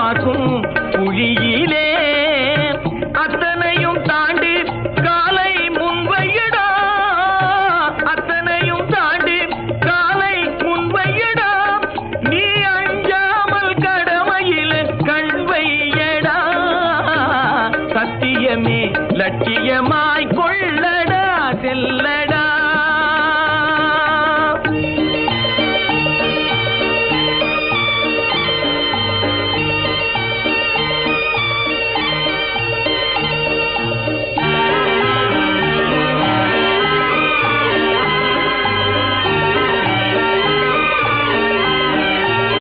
மாசும் குழியிலே அத்தனையும் தாண்டி காலை முன்வையடா, அத்தனையும் தாண்டி காலை முன்வையடா, நீ அஞ்சாமல் கடமையில் கண் வையடா. சத்தியமே லட்சியமா